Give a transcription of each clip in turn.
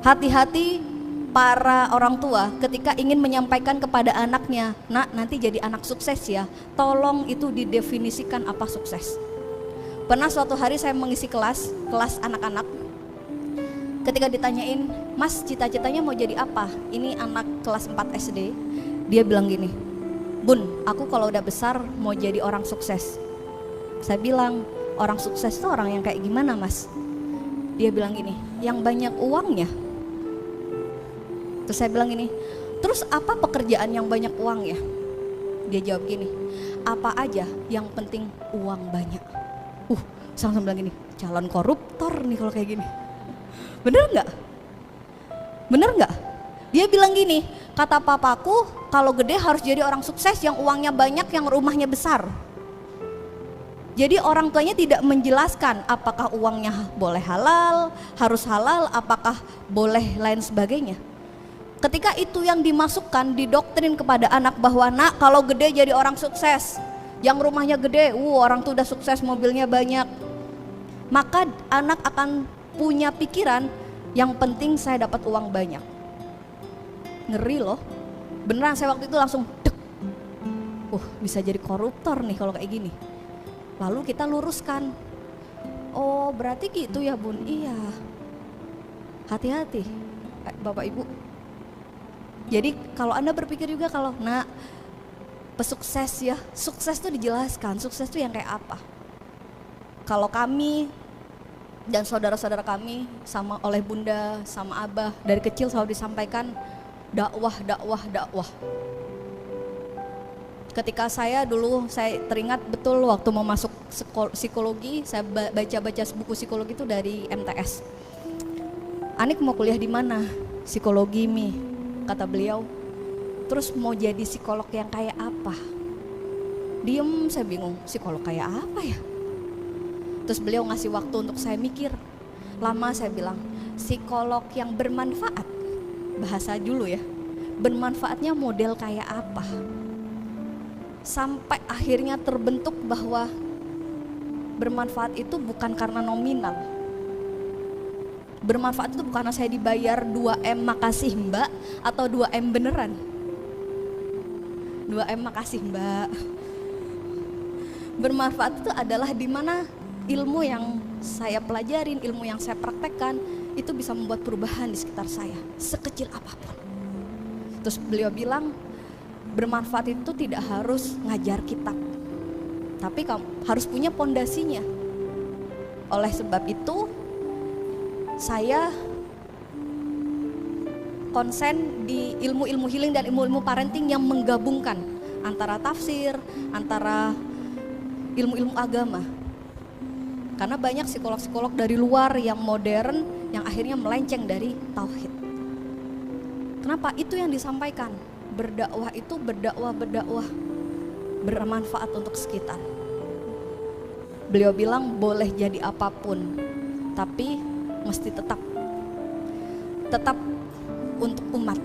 Hati-hati para orang tua ketika ingin menyampaikan kepada anaknya, nak nanti jadi anak sukses ya, tolong itu didefinisikan apa sukses. Pernah suatu hari saya mengisi kelas anak-anak, ketika ditanyain, mas cita-citanya mau jadi apa? Ini anak kelas 4 SD, dia bilang gini, bun aku kalau udah besar mau jadi orang sukses. Saya bilang, orang sukses itu orang yang kayak gimana mas? Dia bilang gini, yang banyak uangnya. Terus saya bilang gini, terus apa pekerjaan yang banyak uang ya? Dia jawab gini, apa aja yang penting uang banyak. Saya langsung bilang gini, calon koruptor nih kalau kayak gini. Bener nggak? Bener nggak? Dia bilang gini, kata papaku kalau gede harus jadi orang sukses yang uangnya banyak, yang rumahnya besar. Jadi orang tuanya tidak menjelaskan apakah uangnya boleh halal, harus halal, apakah boleh lain sebagainya. Ketika itu yang dimasukkan, didoktrin kepada anak bahwa nak kalau gede jadi orang sukses, yang rumahnya gede, orang tuh udah sukses, mobilnya banyak, maka anak akan punya pikiran yang penting saya dapat uang banyak. Ngeri loh, beneran saya waktu itu langsung dek, bisa jadi koruptor nih kalau kayak gini. Lalu kita luruskan, oh berarti gitu ya bun, iya, hati-hati bapak ibu. Jadi kalau anda berpikir juga kalau nak pesukses ya, sukses itu dijelaskan, sukses itu yang kayak apa. Kalau kami dan saudara-saudara kami sama oleh bunda sama abah dari kecil selalu disampaikan dakwah. Ketika saya teringat betul waktu mau masuk psikologi, saya baca buku psikologi itu dari MTS. Anik mau kuliah di mana? Psikologi Mi, kata beliau. Terus mau jadi psikolog yang kayak apa? Diem, saya bingung, psikolog kayak apa ya? Terus beliau ngasih waktu untuk saya mikir. Lama saya bilang, psikolog yang bermanfaat. Bahasa dulu ya, bermanfaatnya model kayak apa? Sampai akhirnya terbentuk bahwa bermanfaat itu bukan karena nominal. Bermanfaat itu bukan karena saya dibayar 2M makasih mbak atau 2M beneran. 2M makasih mbak. Bermanfaat itu adalah di mana ilmu yang saya pelajarin, ilmu yang saya praktekkan itu bisa membuat perubahan di sekitar saya, sekecil apapun. Terus beliau bilang, bermanfaat itu tidak harus ngajar kitab, tapi kamu harus punya pondasinya. Oleh sebab itu, saya konsen di ilmu-ilmu healing dan ilmu-ilmu parenting yang menggabungkan antara tafsir, antara ilmu-ilmu agama. Karena banyak psikolog-psikolog dari luar yang modern yang akhirnya melenceng dari tauhid. Kenapa? Itu yang disampaikan. Berdakwah itu berdakwah bermanfaat untuk sekitar. Beliau bilang boleh jadi apapun, tapi mesti tetap untuk umat.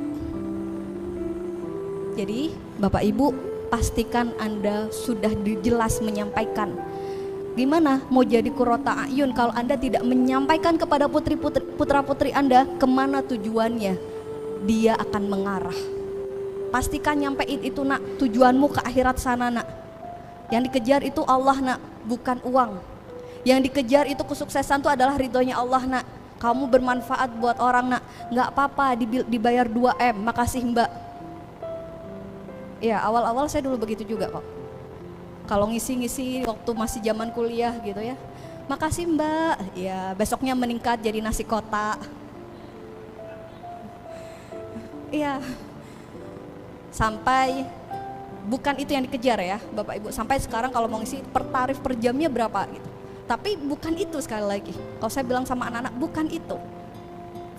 Jadi Bapak Ibu, pastikan Anda sudah jelas menyampaikan. Gimana mau jadi qurrata a'yun kalau Anda tidak menyampaikan kepada putra-putri Anda kemana tujuannya, dia akan mengarah. Pastikan nyampein itu nak, tujuanmu ke akhirat sana nak. Yang dikejar itu Allah nak, bukan uang. Yang dikejar itu kesuksesan itu adalah ridhonya Allah nak. Kamu bermanfaat buat orang nak, nggak apa-apa dibayar 2M, makasih mbak. Ya awal-awal saya dulu begitu juga kok. Kalau ngisi-ngisi waktu masih zaman kuliah gitu ya, makasih mbak, ya besoknya meningkat jadi nasi kotak. Iya. Sampai bukan itu yang dikejar ya Bapak Ibu, sampai sekarang kalau mau ngisi tarif per jamnya berapa gitu. Tapi bukan itu, sekali lagi kalau saya bilang sama anak-anak, bukan itu.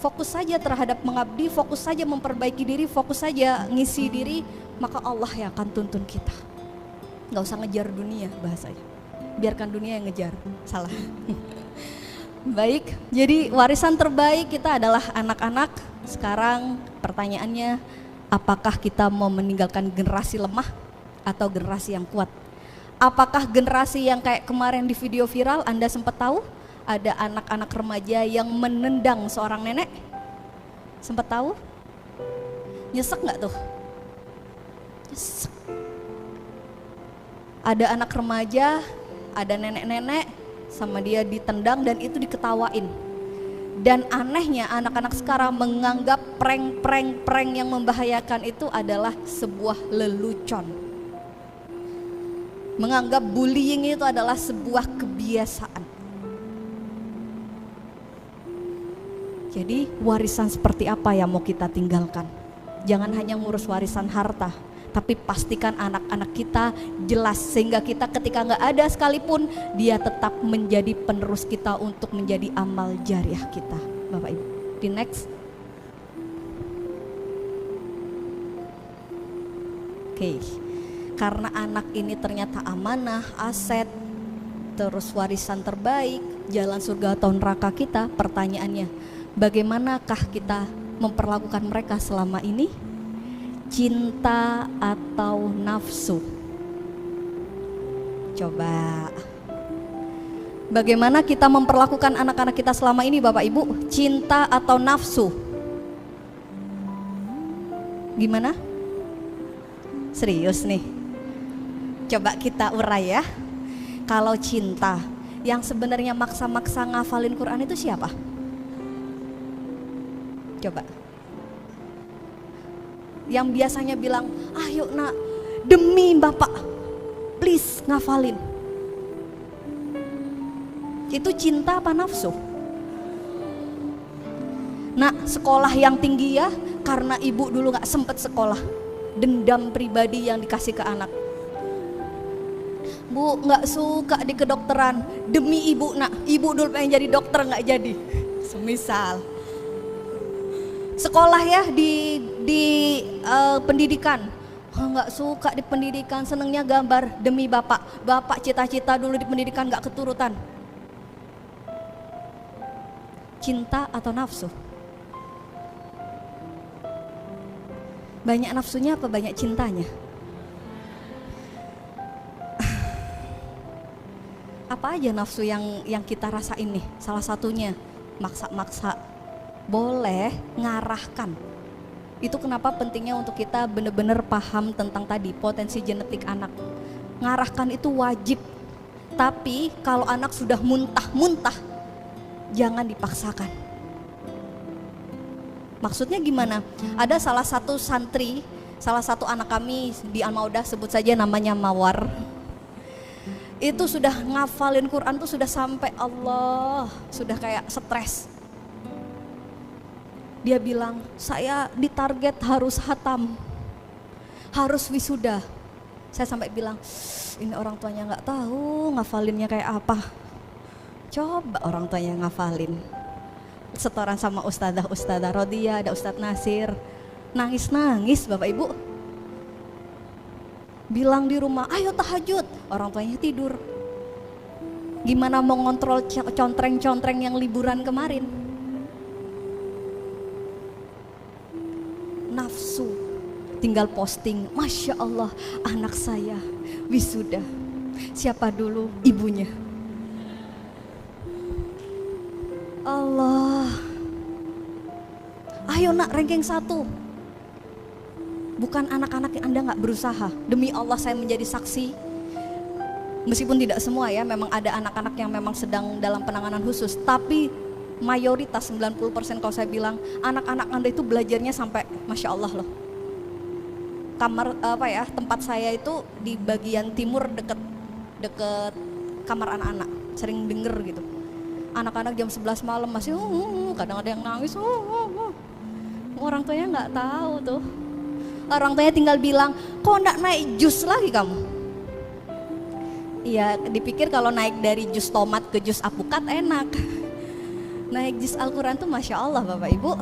Fokus saja terhadap mengabdi, fokus saja memperbaiki diri, fokus saja ngisi diri, maka Allah yang akan tuntun kita. Gak usah ngejar dunia bahasanya, biarkan dunia yang ngejar. Salah. Baik, jadi warisan terbaik kita adalah anak-anak. Sekarang pertanyaannya, apakah kita mau meninggalkan generasi lemah atau generasi yang kuat? Apakah generasi yang kayak kemarin di video viral Anda sempat tahu ada anak-anak remaja yang menendang seorang nenek? Sempat tahu? Nyesek nggak tuh? Nyesek. Ada anak remaja, ada nenek-nenek sama dia ditendang dan itu diketawain. Dan anehnya anak-anak sekarang menganggap prank yang membahayakan itu adalah sebuah lelucon. Menganggap bullying itu adalah sebuah kebiasaan. Jadi warisan seperti apa yang mau kita tinggalkan? Jangan hanya ngurus warisan harta, tapi pastikan anak-anak kita jelas sehingga kita ketika nggak ada sekalipun dia tetap menjadi penerus kita untuk menjadi amal jariah kita. Bapak Ibu, di next. Oke, karena anak ini ternyata amanah, aset, terus warisan terbaik, jalan surga atau neraka kita, pertanyaannya, bagaimanakah kita memperlakukan mereka selama ini? Cinta atau nafsu? Coba. Bagaimana kita memperlakukan anak-anak kita selama ini Bapak Ibu? Cinta atau nafsu? Gimana? Serius nih? Coba kita urai ya. Kalau cinta, yang sebenarnya maksa-maksa ngafalin Quran itu siapa? Coba. Yang biasanya bilang, ayo nak, demi bapak, please ngafalin. Itu cinta apa nafsu? Nak, sekolah yang tinggi ya, karena ibu dulu gak sempet sekolah. Dendam pribadi yang dikasih ke anak. Bu, gak suka di kedokteran, demi ibu nak, ibu dulu pengen jadi dokter gak jadi. Semisal. Sekolah ya di pendidikan, nggak suka di pendidikan, senengnya gambar, demi bapak cita-cita dulu di pendidikan nggak keturutan. Cinta atau nafsu? Banyak nafsunya apa banyak cintanya? Apa aja nafsu yang kita rasain nih? Salah satunya maksa-maksa. Boleh ngarahkan. Itu kenapa pentingnya untuk kita benar-benar paham tentang tadi potensi genetik anak. Ngarahkan itu wajib. Tapi kalau anak sudah muntah-muntah, jangan dipaksakan. Maksudnya gimana? Ada salah satu santri, salah satu anak kami di Al-Maudah, sebut saja namanya Mawar. Itu sudah ngafalin Quran tuh sudah sampai Allah, sudah kayak stres. Dia bilang, saya ditarget harus hatam, harus wisuda. Saya sampai bilang, ini orang tuanya nggak tahu ngafalinnya kayak apa. Coba orang tuanya ngafalin. Setoran sama ustadzah Rodia, ada Ustadz Nasir. Nangis-nangis Bapak Ibu. Bilang di rumah, ayo tahajud. Orang tuanya tidur. Gimana mau ngontrol contreng-contreng yang liburan kemarin? Nafsu, tinggal posting, Masya Allah anak saya wisuda, siapa dulu ibunya? Allah, ayo nak ranking 1. Bukan anak-anak yang Anda gak berusaha. Demi Allah saya menjadi saksi, meskipun tidak semua ya, memang ada anak-anak yang memang sedang dalam penanganan khusus, tapi mayoritas 90% kalau saya bilang anak-anak Anda itu belajarnya sampai Masya Allah loh. Kamar tempat saya itu di bagian timur deket kamar anak-anak, sering denger gitu. Anak-anak jam 11 malam masih kadang ada yang nangis. Orang tuanya nggak tahu tuh. Orang tuanya tinggal bilang, kok nggak naik jus lagi kamu? Iya, dipikir kalau naik dari jus tomat ke jus apukat enak. Naik juz Al-Quran tuh Masya Allah Bapak Ibu.